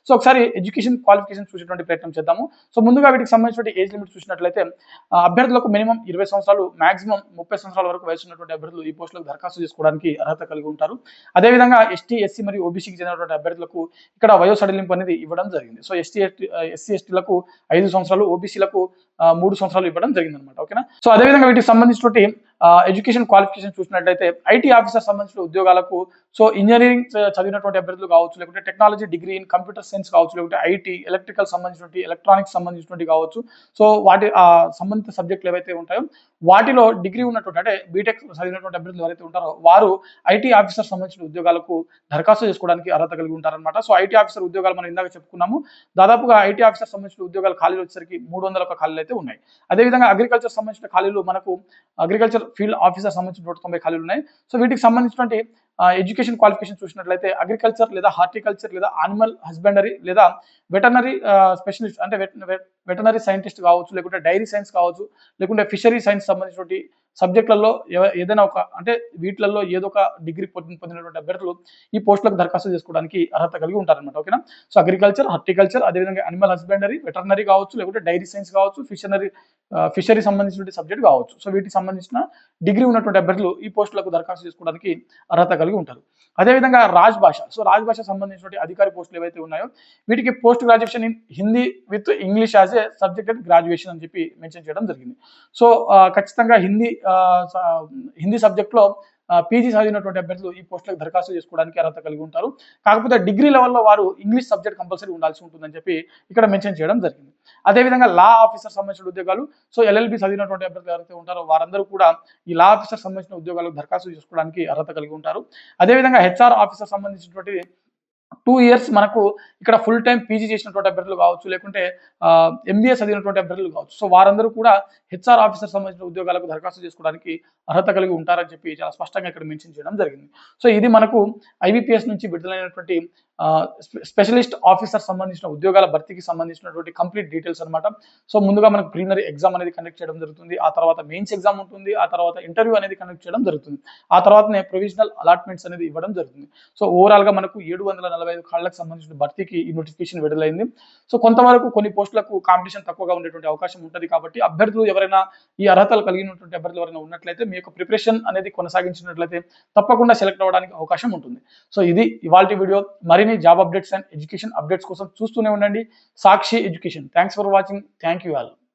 So ఒకసారి education qualification చూసేటువంటి ప్రయత్నం చేద్దాము. సో ముందుగా వీటికి సంబంధించిన ఏజ్ లిమిట్ చూసినట్లయితే అభ్యర్థులకు మినిమం 20 సంవత్సరాలు, మాక్సిమం 30 సంవత్సరాల వరకు వయసు ఉన్నటువంటి అభ్యర్థులు ఈ పోస్టులకు దరఖాస్తు చేసుకోవడానికి అర్హత కలిగి ఉంటారు. అదేవిధంగా ఎస్టీ, ఎస్సీ మరియు ఓబీసీకి చెందినటువంటి అభ్యర్థులకు ఇక్కడ వయో సడలింపు అనేది ఇవ్వడం జరిగింది. సో ఎస్సీ, ఎస్టీలకు 5 సంవత్సరాలు, ఓబీసీలకు 3 సంవత్సరాలు ఇవ్వడం జరిగింది అనమాట. ఓకేనా. సో అదేవిధంగా వీటికి సంబంధించినటువంటి ఎడ్యుకేషన్ క్వాలిఫికేషన్ చూసినట్లయితే ఐటీ ఆఫీసర్ సంబంధించిన ఉద్యోగాలకు సో ఇంజనీరింగ్ చదివినటువంటి అభ్యర్థులు కావచ్చు, లేకుంటే technology degree in computer science కావచ్చు, లేకుంటే ఐటీ, ఎలక్ట్రికల్ సంబంధించినటువంటి, ఎలక్ట్రానిక్స్ సంబంధించినటువంటి కావచ్చు. సో వాటి సంబంధిత సబ్జెక్టులు ఏవైతే ఉంటాయో వాటిలో డిగ్రీ ఉన్నటువంటి అంటే బీటెక్ చదివినటువంటి అభ్యర్థులు ఎవరైతే ఉంటారో వారు ఐటీ ఆఫీసర్ సంబంధించిన ఉద్యోగాలకు దరఖాస్తు చేసుకోవడానికి అర్హత కలిగి ఉంటారనమాట. సో ఐటీ ఆఫీసర్ ఉద్యోగాలు మనం ఇందాక చెప్పుకున్నాము. దాదాపుగా ఐటీ ఆఫీసర్ సంబంధించిన ఉద్యోగాలు ఖాళీలు వచ్చేసరికి 301 ఖాళీలు అయితే ఉన్నాయి. అదేవిధంగా అగ్రికల్చర్ సంబంధించిన ఖాళీలు మనకు అగ్రికల్చర్ ఫీల్డ్ ఆఫీసర్ సంబంధించిన 190 ఖాళీలు ఉన్నాయి. సో వీటికి సంబంధించినటువంటి ఎడ్యుకేషన్ క్వాలిఫికేషన్ చూసినట్లయితే అగ్రికల్చర్ లేదా హార్టికల్చర్ లేదా యానిమల్ హస్బెండరీ లేదా వెటర్నరీ స్పెషలిస్ట్ అంటే వెటర్నరీ సైంటిస్ట్ కావచ్చు, లేకుంటే డైరీ సైన్స్ కావచ్చు, లేకుంటే ఫిషరీ సైన్స్ సంబంధించినటువంటి సబ్జెక్టులలో ఏదైనా ఒక అంటే వీటిలలో ఏదో ఒక డిగ్రీ పొందినటువంటి అభ్యర్థులు ఈ పోస్టులకు దరఖాస్తు చేసుకోవడానికి అర్హత కలిగి ఉంటారన్నమాట. ఓకేనా. సో అగ్రికల్చర్, హార్టికల్చర్, అదేవిధంగా యానిమల్ హస్బెండరీ, వెటర్నరీ కావచ్చు, లేకుంటే డైరీ సైన్స్ కావచ్చు, ఫిషరీ సంబంధించిన సబ్జెక్ట్ కావచ్చు. సో వీటికి సంబంధించిన డిగ్రీ ఉన్నటువంటి అభ్యర్థులు ఈ పోస్టులకు దరఖాస్తు చేసుకోవడానికి అర్హత కలిగి ఉంటారు. అదేవిధంగా రాజ్ భాష, సో రాజ్ భాష సంబంధించిన అధికారి పోస్టులు ఏవైతే ఉన్నాయో వీటికి post graduation in Hindi with English as a subject graduation అని చెప్పి మెన్షన్ చేయడం జరిగింది. సో ఖచ్చితంగా హిందీ సబ్జెక్ట్లో పీజీ చదివినటువంటి అభ్యర్థులు ఈ పోస్టులకు దరఖాస్తు చేసుకోవడానికి అర్హత కలిగి ఉంటారు. కాకపోతే డిగ్రీ లెవెల్లో వారు ఇంగ్లీష్ సబ్జెక్ట్ కంపల్సరీ ఉండాల్సి ఉంటుందని చెప్పి ఇక్కడ మెన్షన్ చేయడం జరిగింది. అదేవిధంగా లా ఆఫీసర్ సంబంధించిన ఉద్యోగాలు, సో ఎల్ఎల్బి చదివినటువంటి అభ్యర్థులు ఎవరైతే ఉంటారో వారందరూ కూడా ఈ లా ఆఫీసర్ సంబంధించిన ఉద్యోగాలకు దరఖాస్తు చేసుకోవడానికి అర్హత కలిగి ఉంటారు. అదేవిధంగా హెచ్ఆర్ ఆఫీసర్ సంబంధించినటువంటి 2 ఇయర్స్ మనకు ఇక్కడ ఫుల్ టైం పీజీ చేసినటువంటి అభ్యర్థులు కావచ్చు, లేకుంటే ఎంబీఏ చదివినటువంటి అభ్యర్థులు కావచ్చు. సో వారందరూ కూడా హెచ్ఆర్ ఆఫీసర్ సంబంధించిన ఉద్యోగాలకు దరఖాస్తు చేసుకోవడానికి అర్హత కలిగి ఉంటారని చెప్పి చాలా స్పష్టంగా ఇక్కడ మెన్షన్ చేయడం జరిగింది. సో ఇది మనకు ఐబీపీఎస్ నుంచి విడుదలైనటువంటి స్పెషలిస్ట్ ఆఫీసర్ సంబంధించిన ఉద్యోగాల భర్తీకి సంబంధించినటువంటి కంప్లీట్ డీటెయిల్స్ అనమాట. సో ముందుగా మనకు ప్రిలిమినరీ ఎగ్జామ్ అనేది కండక్ట్ చేయడం జరుగుతుంది. ఆ తర్వాత మెయిన్స్ ఎగ్జామ్ ఉంటుంది. ఆ తర్వాత ఇంటర్వ్యూ అనేది కండక్ట్ చేయడం జరుగుతుంది. ఆ తర్వాతనే ప్రొవిజనల్ అలాట్మెంట్స్ అనేది ఇవ్వడం జరుగుతుంది. సో ఓవరాల్ గా మనకు 745 ఖాళీలకు సంబంధించిన భర్తీకి ఈ నోటిఫికేషన్ విడుదలైంది. సో కొంతవరకు కొన్ని పోస్టులకు కాంపిటీషన్ తక్కువగా ఉండేటువంటి అవకాశం ఉంటుంది. కాబట్టి అభ్యర్థులు ఎవరైనా ఈ అర్హతలు కలిగినటువంటి అభ్యర్థులు ఎవరైనా ఉన్నట్లయితే మీ యొక్క ప్రిపరేషన్ అనేది కొనసాగించినట్లయితే తప్పకుండా సెలెక్ట్ అవ్వడానికి అవకాశం ఉంటుంది. సో ఇది ఇవాల్టి వీడియో. మరిన్ని job updates and education updates కోసం చూస్తూనే ఉండండి Sakshi education. Thanks for watching. Thank you all.